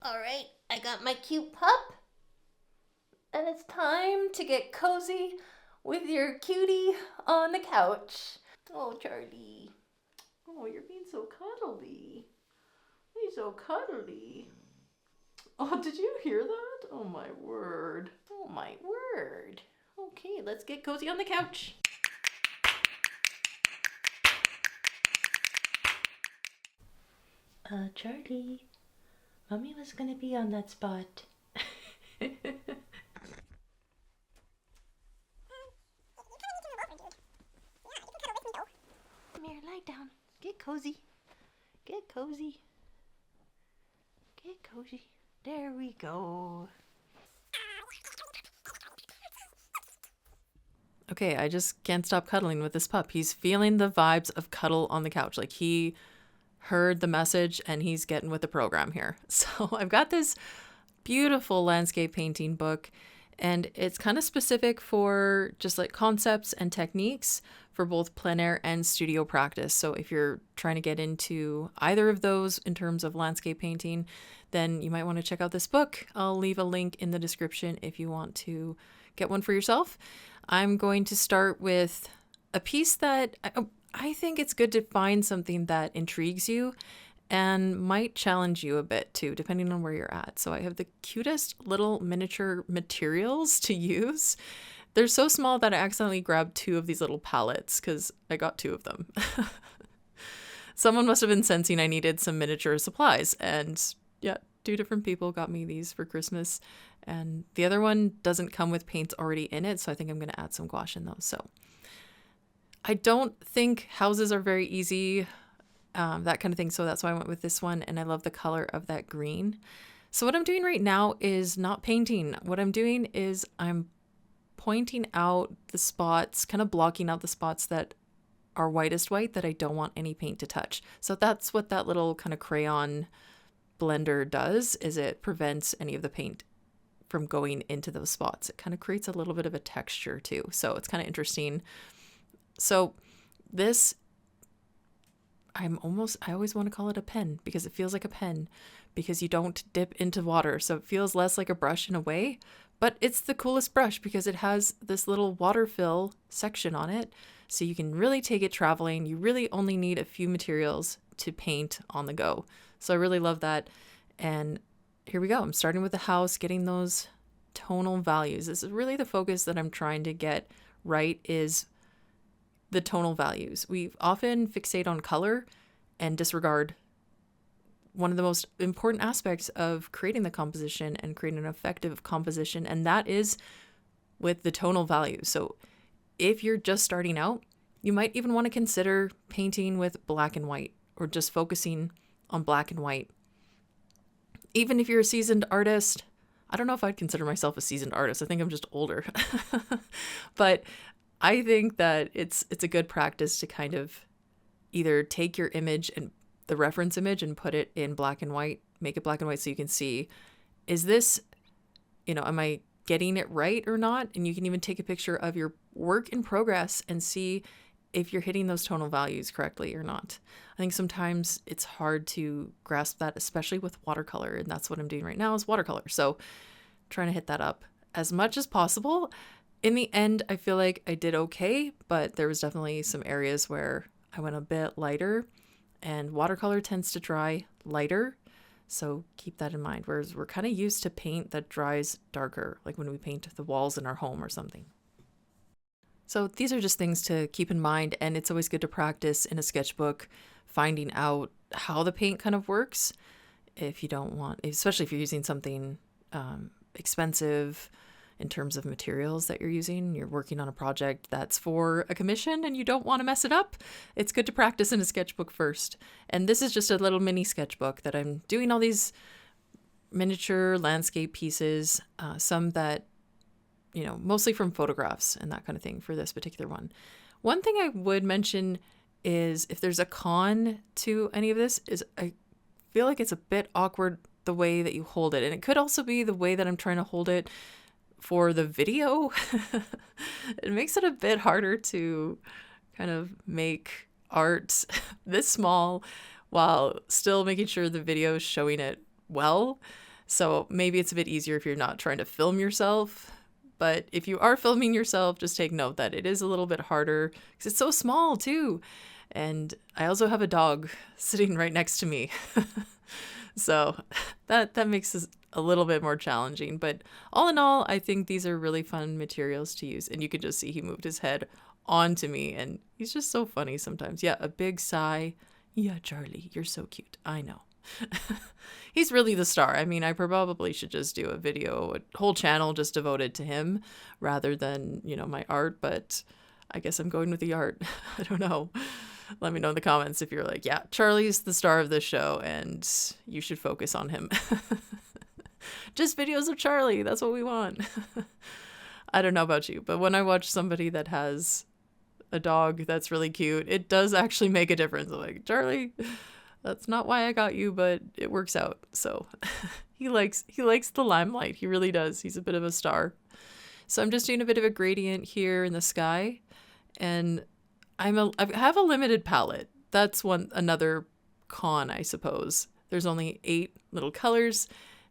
All right, I got my cute pup, and it's time to get cozy with your cutie on the couch. Oh, Charlie. Oh, you're being so cuddly. He's so cuddly. Oh, did you hear that? Oh, my word. Oh, my word. Okay, let's get cozy on the couch. Charlie, Mommy was gonna be on that spot. Come here, lie down. Get cozy. Get cozy. Get cozy. There we go. Okay, I just can't stop cuddling with this pup. He's feeling the vibes of cuddle on the couch. Like he heard the message and he's getting with the program here. So I've got this beautiful landscape painting book, and it's kind of specific for just like concepts and techniques for both plein air and studio practice. So if you're trying to get into either of those in terms of landscape painting, then you might want to check out this book. I'll leave a link in the description if you want to get one for yourself. I'm going to start with a piece that I think it's good to find something that intrigues you and might challenge you a bit too, depending on where you're at. So I have the cutest little miniature materials to use. They're so small that I accidentally grabbed two of these little palettes because I got two of them. Someone must have been sensing I needed some miniature supplies, and yeah, two different people got me these for Christmas. And the other one doesn't come with paints already in it, so I think I'm going to add some gouache in those. So I don't think houses are very easy, that kind of thing. So that's why I went with this one. And I love the color of that green. So what I'm doing right now is not painting. What I'm doing is I'm pointing out the spots, kind of blocking out the spots that are whitest white that I don't want any paint to touch. So that's what that little kind of crayon blender does, is it prevents any of the paint from going into those spots. It kind of creates a little bit of a texture too. So it's kind of interesting. So this, I always want to call it a pen because it feels like a pen because you don't dip into water. So it feels less like a brush in a way, but it's the coolest brush because it has this little water fill section on it. So you can really take it traveling. You really only need a few materials to paint on the go. So I really love that. And here we go. I'm starting with the house, getting those tonal values. This is really the focus that I'm trying to get right, is the tonal values. We often fixate on color and disregard one of the most important aspects of creating the composition and creating an effective composition, and that is with the tonal values. So if you're just starting out, you might even want to consider painting with black and white or just focusing on black and white. Even if you're a seasoned artist, I don't know if I'd consider myself a seasoned artist. I think I'm just older. But I think that it's a good practice to kind of either take your image and the reference image and put it in black and white, make it black and white so you can see, is this, am I getting it right or not? And you can even take a picture of your work in progress and see if you're hitting those tonal values correctly or not. I think sometimes it's hard to grasp that, especially with watercolor. And that's what I'm doing right now is watercolor. So trying to hit that up as much as possible. In the end, I feel like I did okay, but there was definitely some areas where I went a bit lighter, and watercolor tends to dry lighter. So keep that in mind. Whereas we're kind of used to paint that dries darker, like when we paint the walls in our home or something. So these are just things to keep in mind, and it's always good to practice in a sketchbook, finding out how the paint kind of works. If you don't want, especially if you're using something expensive in terms of materials that you're using, you're working on a project that's for a commission and you don't want to mess it up, it's good to practice in a sketchbook first. And this is just a little mini sketchbook that I'm doing all these miniature landscape pieces, some that, mostly from photographs and that kind of thing for this particular one. One thing I would mention is if there's a con to any of this is I feel like it's a bit awkward the way that you hold it. And it could also be the way that I'm trying to hold it for the video. It makes it a bit harder to kind of make art this small while still making sure the video is showing it well. So maybe it's a bit easier if you're not trying to film yourself. But if you are filming yourself, just take note that it is a little bit harder because it's so small too. And I also have a dog sitting right next to me. So that makes this a little bit more challenging. But all in all, I think these are really fun materials to use. And you can just see he moved his head onto me and he's just so funny sometimes. Yeah, a big sigh. Yeah, Charlie, you're so cute. I know. He's really the star. I mean, I probably should just do a video, a whole channel just devoted to him rather than, my art. But I guess I'm going with the art. I don't know. Let me know in the comments if you're like, yeah, Charlie's the star of this show and you should focus on him. Just videos of Charlie. That's what we want. I don't know about you, but when I watch somebody that has a dog that's really cute, it does actually make a difference. I'm like, Charlie, that's not why I got you, but it works out. So he likes the limelight. He really does. He's a bit of a star. So I'm just doing a bit of a gradient here in the sky, and I have a limited palette. That's another con, I suppose. There's only 8 little colors,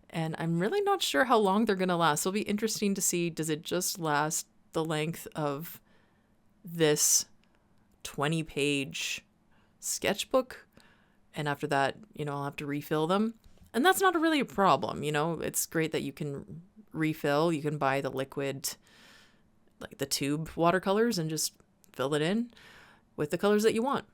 and I'm really not sure how long they're going to last. It'll be interesting to see, does it just last the length of this 20-page sketchbook? And after that, I'll have to refill them. And that's not really a problem, It's great that you can refill. You can buy the liquid, like the tube watercolors, and just fill it in with the colors that you want.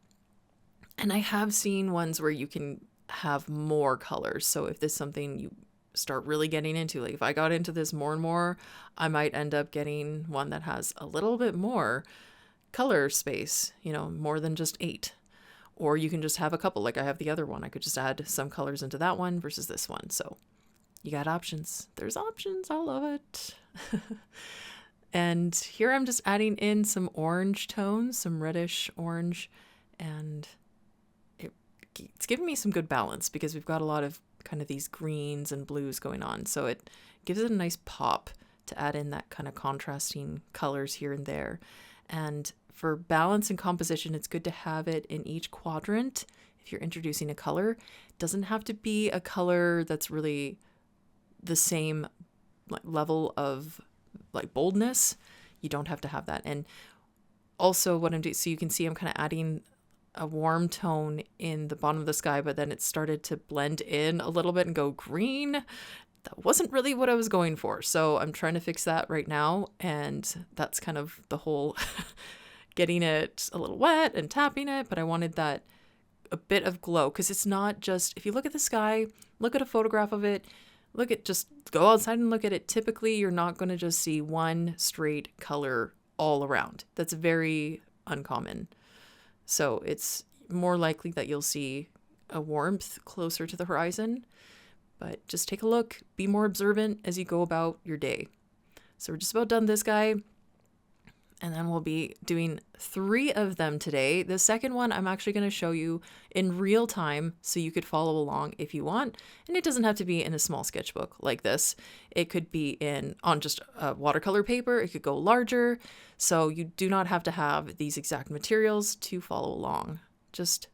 And I have seen ones where you can have more colors. So if this is something you start really getting into, like if I got into this more and more, I might end up getting one that has a little bit more color space, more than just 8. Or you can just have a couple, like I have the other one. I could just add some colors into that one versus this one. So you got options. There's options. I love it. And here I'm just adding in some orange tones, some reddish orange, and it's giving me some good balance because we've got a lot of kind of these greens and blues going on. So it gives it a nice pop to add in that kind of contrasting colors here and there. And for balance and composition, it's good to have it in each quadrant. If you're introducing a color, it doesn't have to be a color that's really the same level of boldness. You don't have to have that. And also what I'm doing, so you can see I'm kind of adding a warm tone in the bottom of the sky, but then it started to blend in a little bit and go green. That wasn't really what I was going for. So I'm trying to fix that right now. And that's kind of the whole getting it a little wet and tapping it. But I wanted that a bit of glow, because it's not just, if you look at the sky, look at a photograph of it, just go outside and look at it. Typically, you're not going to just see one straight color all around. That's very uncommon. So it's more likely that you'll see a warmth closer to the horizon. But just take a look, be more observant as you go about your day. So we're just about done this guy. And then we'll be doing 3 of them today. The second one I'm actually going to show you in real time so you could follow along if you want. And it doesn't have to be in a small sketchbook like this. It could be on just a watercolor paper. It could go larger. So you do not have to have these exact materials to follow along. Just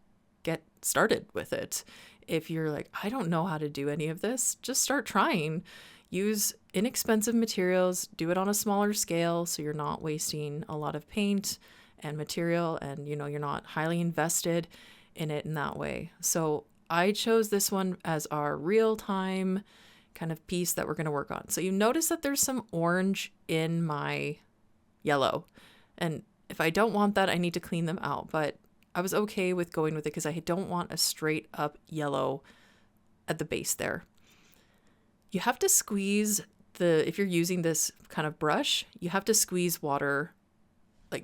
get started with it. If you're like, I don't know how to do any of this, just start trying. Use inexpensive materials, do it on a smaller scale so you're not wasting a lot of paint and material, and you're not highly invested in it in that way. So I chose this one as our real-time kind of piece that we're going to work on. So you notice that there's some orange in my yellow, and if I don't want that, I need to clean them out, but I was okay with going with it because I don't want a straight up yellow at the base there. You have to squeeze if you're using this kind of brush, you have to squeeze water,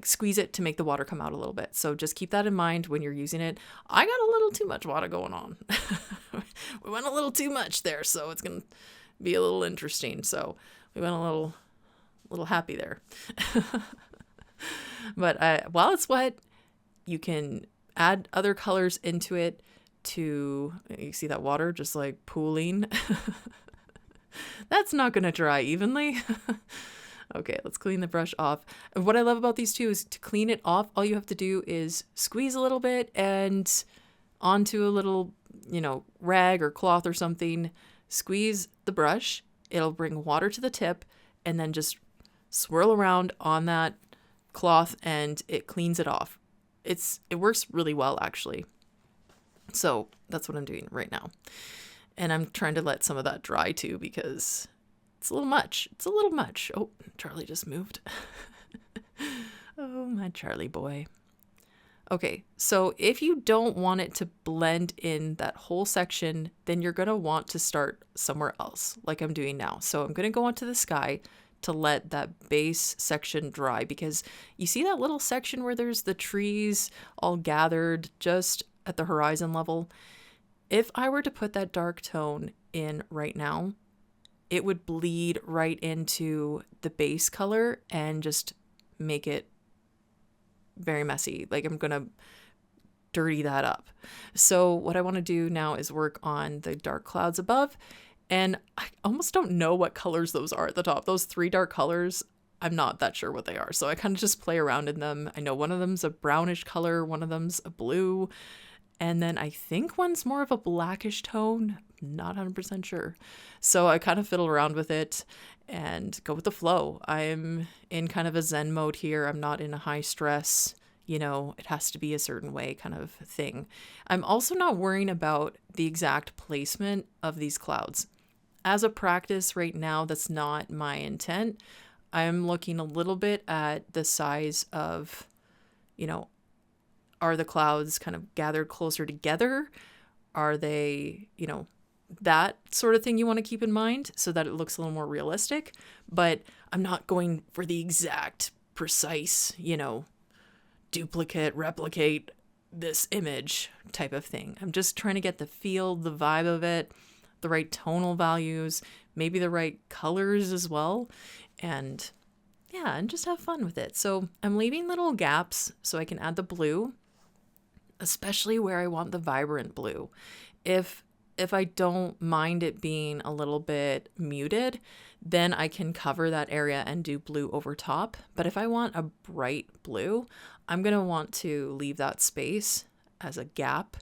squeeze it to make the water come out a little bit. So just keep that in mind when you're using it. I got a little too much water going on. We went a little too much there, so it's going to be a little interesting. So we went a little happy there. But while it's wet, you can add other colors into it you see that water just pooling. That's not going to dry evenly. Okay, let's clean the brush off. And what I love about these two is to clean it off, all you have to do is squeeze a little bit and onto a little, rag or cloth or something, squeeze the brush, it'll bring water to the tip, and then just swirl around on that cloth and it cleans it off. It works really well, actually. So that's what I'm doing right now. And I'm trying to let some of that dry too, because it's a little much. It's a little much. Oh, Charlie just moved. Oh, my Charlie boy. Okay, so if you don't want it to blend in that whole section, then you're going to want to start somewhere else, like I'm doing now. So I'm going to go onto the sky to let that base section dry, because you see that little section where there's the trees all gathered just at the horizon level? If I were to put that dark tone in right now, it would bleed right into the base color and just make it very messy. Like, I'm gonna dirty that up. So what I want to do now is work on the dark clouds above, and I almost don't know what colors those are at the top. Those 3 dark colors, I'm not that sure what they are. So I kind of just play around in them. I know one of them's a brownish color, one of them's a blue, and then I think one's more of a blackish tone. Not 100% sure. So I kind of fiddle around with it and go with the flow. I'm in kind of a Zen mode here. I'm not in a high stress, it has to be a certain way kind of thing. I'm also not worrying about the exact placement of these clouds. As a practice right now, that's not my intent. I'm looking a little bit at the size of, are the clouds kind of gathered closer together? Are they, that sort of thing you want to keep in mind so that it looks a little more realistic. But I'm not going for the exact precise, duplicate, replicate this image type of thing. I'm just trying to get the feel, the vibe of it, the right tonal values, maybe the right colors as well. And and just have fun with it. So I'm leaving little gaps so I can add the blue, especially where I want the vibrant blue. If I don't mind it being a little bit muted, then I can cover that area and do blue over top. But if I want a bright blue, I'm going to want to leave that space as a gap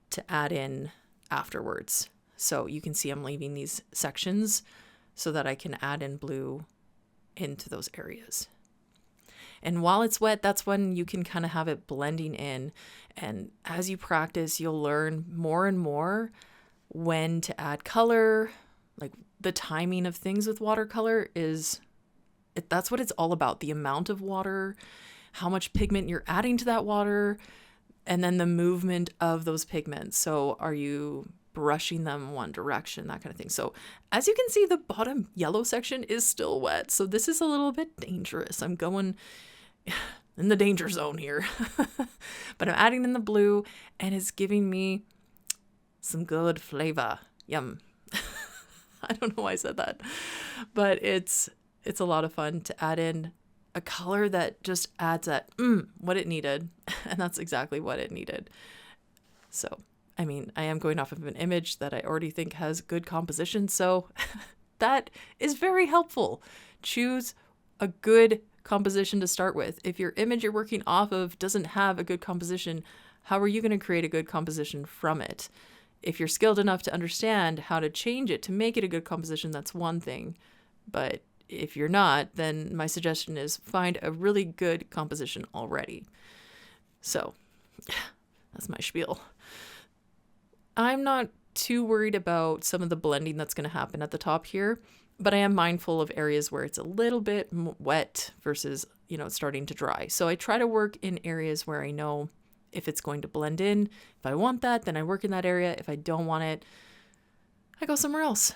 to add in afterwards. So you can see I'm leaving these sections so that I can add in blue into those areas. And while it's wet, that's when you can kind of have it blending in. And as you practice, you'll learn more and more when to add color. Like, the timing of things with watercolor that's what it's all about. The amount of water, how much pigment you're adding to that water, and then the movement of those pigments. So are you brushing them one direction, that kind of thing. So as you can see, the bottom yellow section is still wet. So this is a little bit dangerous. I'm going in the danger zone here. But I'm adding in the blue and it's giving me some good flavor. Yum. I don't know why I said that, but it's a lot of fun to add in a color that just adds that what it needed. And that's exactly what it needed. So, I am going off of an image that I already think has good composition. So that is very helpful. Choose a good composition to start with. If your image you're working off of doesn't have a good composition, how are you going to create a good composition from it? If you're skilled enough to understand how to change it to make it a good composition, that's one thing. But if you're not, then my suggestion is find a really good composition already. So that's my spiel. I'm not too worried about some of the blending that's going to happen at the top here, but I am mindful of areas where it's a little bit wet versus, starting to dry. So I try to work in areas where I know if it's going to blend in. If I want that, then I work in that area. If I don't want it, I go somewhere else.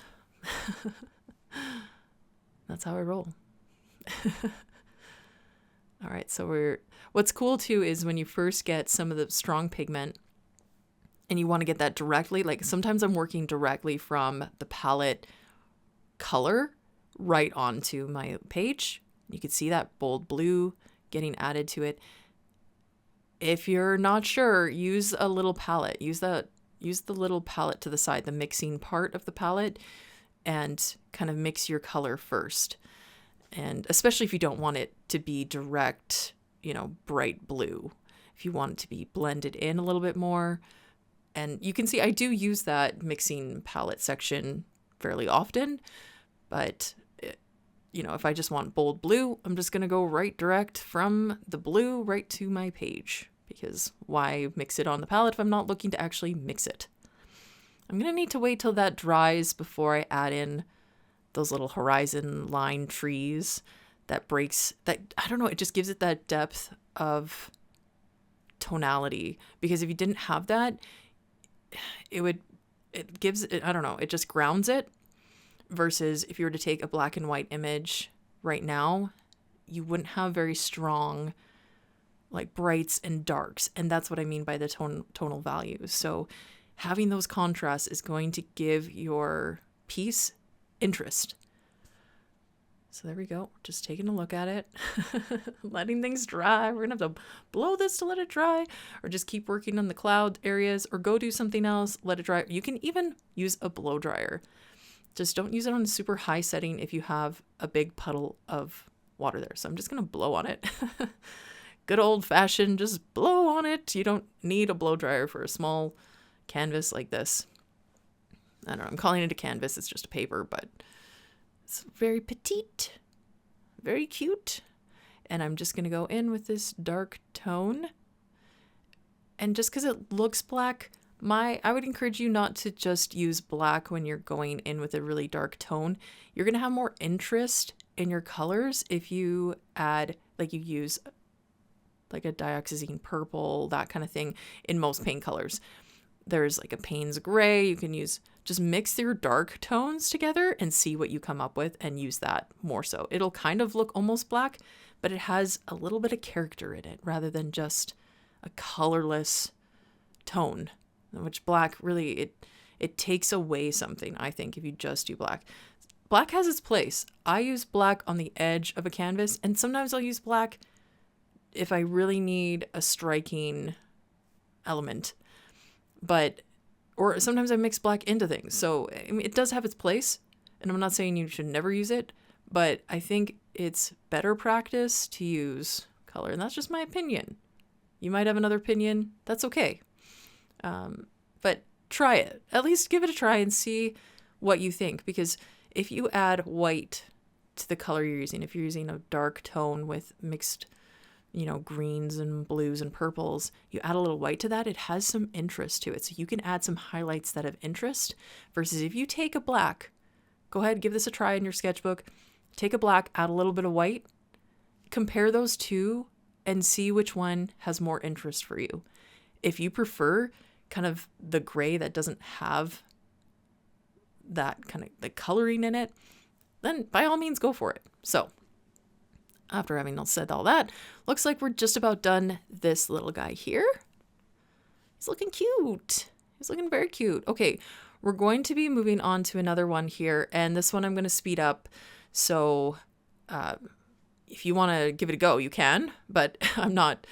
That's how I roll. All right. So what's cool too is when you first get some of the strong pigment and you want to get that directly, like sometimes I'm working directly from the palette color right onto my page. You can see that bold blue getting added to it. If you're not sure, use a little palette. Use the little palette to the side, the mixing part of the palette, and kind of mix your color first. And especially if you don't want it to be direct, bright blue. If you want it to be blended in a little bit more, And you can see I do use that mixing palette section fairly often, but if I just want bold blue, I'm just going to go right direct from the blue right to my page, because why mix it on the palette if I'm not looking to actually mix it? I'm going to need to wait till that dries before I add in those little horizon line trees that breaks that. I don't know. It just gives it that depth of tonality, because if you didn't have that, it gives it, I don't know, it just grounds it. Versus if you were to take a black and white image right now, you wouldn't have very strong like brights and darks. And that's what I mean by the tonal values. So having those contrasts is going to give your piece interest. So there we go. Just taking a look at it, letting things dry. We're going to have to blow this to let it dry, or just keep working on the cloud areas, or go do something else, let it dry. You can even use a blow dryer. Just don't use it on a super high setting if you have a big puddle of water there. So I'm just going to blow on it. Good old fashioned, just blow on it. You don't need a blow dryer for a small canvas like this. I don't know, I'm calling it a canvas. It's just a paper, but it's very petite, very cute. And I'm just going to go in with this dark tone. And just because it looks black, I would encourage you not to just use black when you're going in with a really dark tone. You're going to have more interest in your colors if you add, like you use like a dioxazine purple, that kind of thing in most paint colors. There's like a Payne's gray. You can just mix your dark tones together and see what you come up with and use that more so. It'll kind of look almost black, but it has a little bit of character in it rather than just a colorless tone. Which black really, it takes away something, I think, if you just do black. Black has its place. I use black on the edge of a canvas, and sometimes I'll use black if I really need a striking element. Or sometimes I mix black into things. So I mean, it does have its place, and I'm not saying you should never use it, but I think it's better practice to use color, and that's just my opinion. You might have another opinion. That's okay. But try it. At least give it a try and see what you think. Because if you add white to the color you're using, if you're using a dark tone with mixed, greens and blues and purples, you add a little white to that, it has some interest to it. So you can add some highlights that have interest, versus if you take a black, go ahead, give this a try in your sketchbook, take a black, add a little bit of white, compare those two and see which one has more interest for you. If you prefer kind of the gray that doesn't have that kind of the coloring in it, then by all means go for it. So after having said all that, looks like we're just about done this little guy here. He's looking cute. He's looking very cute. Okay, we're going to be moving on to another one here, and this one I'm going to speed up. So if you want to give it a go, you can, but I'm not,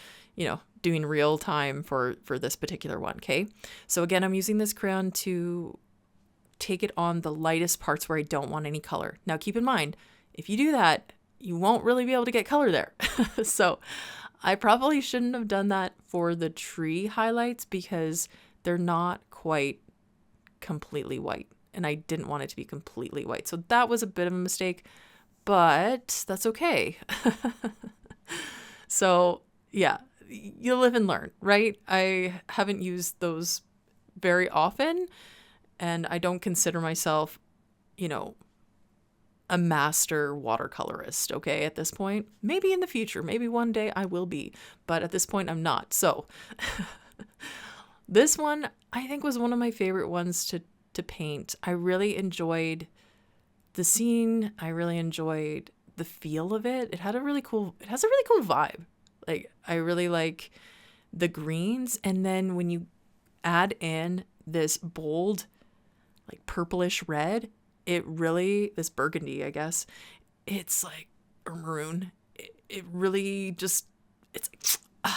doing real time for this particular one. Okay. So again, I'm using this crayon to take it on the lightest parts where I don't want any color. Now keep in mind, if you do that, you won't really be able to get color there. So I probably shouldn't have done that for the tree highlights, because they're not quite completely white, and I didn't want it to be completely white. So that was a bit of a mistake, but that's okay. So yeah, you live and learn, right? I haven't used those very often, and I don't consider myself, a master watercolorist, okay, at this point. Maybe in the future, maybe one day I will be, but at this point I'm not. So this one, I think, was one of my favorite ones to paint. I really enjoyed the scene. I really enjoyed the feel of it. It has a really cool vibe. Like, I really like the greens. And then when you add in this bold, like purplish red, this burgundy, I guess, it's like, or maroon. It really just, it's like,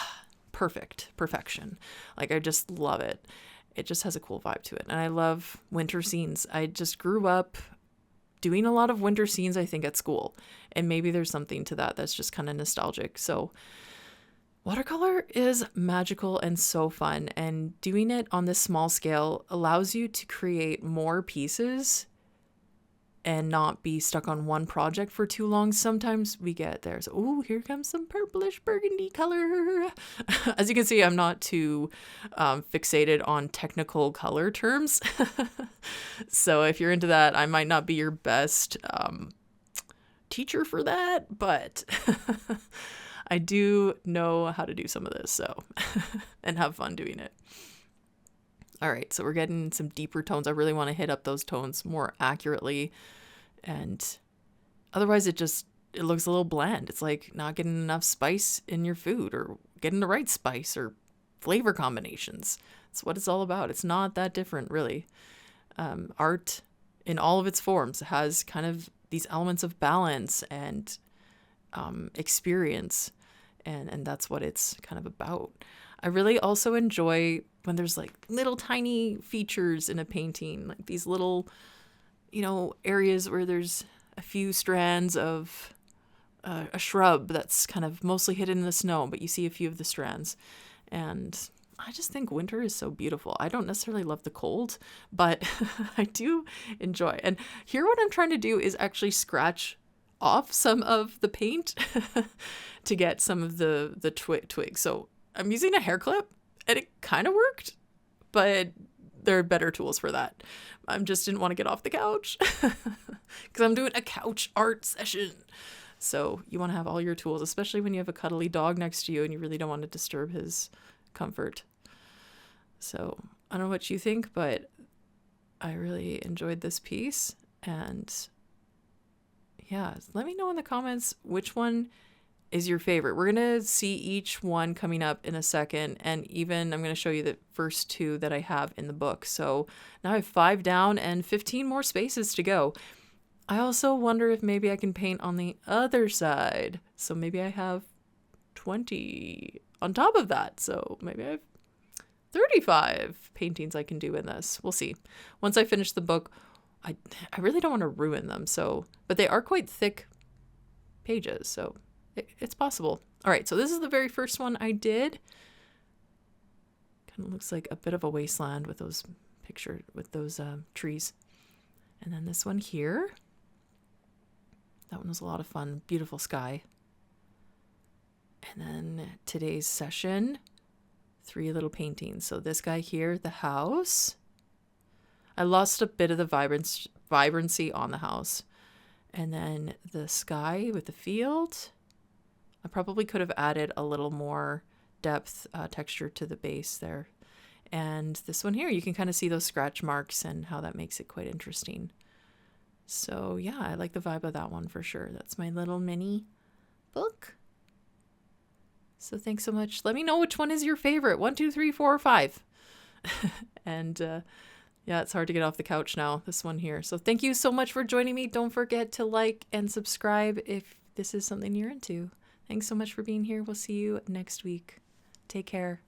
perfection. Like, I just love it. It just has a cool vibe to it. And I love winter scenes. I just grew up doing a lot of winter scenes, I think, at school. And maybe there's something to that that's just kind of nostalgic. So Watercolor is magical and so fun, and doing it on this small scale allows you to create more pieces and not be stuck on one project for too long. Sometimes we get there's, oh, here comes some purplish burgundy color. As you can see, I'm not too fixated on technical color terms. So if you're into that, I might not be your best teacher for that, but I do know how to do some of this, so and have fun doing it. All right, so we're getting some deeper tones. I really want to hit up those tones more accurately, and otherwise it looks a little bland. It's like not getting enough spice in your food, or getting the right spice or flavor combinations. That's what it's all about. It's not that different, really. Art in all of its forms has kind of these elements of balance and experience, and that's what it's kind of about. I really also enjoy when there's like little tiny features in a painting, like these little, areas where there's a few strands of a shrub that's kind of mostly hidden in the snow, but you see a few of the strands. And I just think winter is so beautiful. I don't necessarily love the cold, but I do enjoy. And here what I'm trying to do is actually scratch off some of the paint to get some of the twigs. So I'm using a hair clip, and it kind of worked, but there are better tools for that. I just didn't want to get off the couch because I'm doing a couch art session. So you want to have all your tools, especially when you have a cuddly dog next to you and you really don't want to disturb his comfort. So I don't know what you think, but I really enjoyed this piece. And yeah, let me know in the comments which one is your favorite. We're going to see each one coming up in a second. And even I'm going to show you the first two that I have in the book. So now I have 5 down and 15 more spaces to go. I also wonder if maybe I can paint on the other side. So maybe I have 20 on top of that. So maybe I have 35 paintings I can do in this. We'll see. Once I finish the book, I really don't want to ruin them. But they are quite thick pages, so it's possible. All right, so this is the very first one I did. Kind of looks like a bit of a wasteland with those trees. And then this one here. That one was a lot of fun. Beautiful sky. And then today's session, 3 little paintings. So this guy here, the house. I lost a bit of the vibrancy on the house. And then the sky with the field. I probably could have added a little more depth, texture to the base there. And this one here, you can kind of see those scratch marks and how that makes it quite interesting. So yeah, I like the vibe of that one for sure. That's my little mini book. So thanks so much. Let me know which one is your favorite. 1, 2, 3, 4, or 5. And yeah, it's hard to get off the couch now, this one here. So thank you so much for joining me. Don't forget to like and subscribe if this is something you're into. Thanks so much for being here. We'll see you next week. Take care.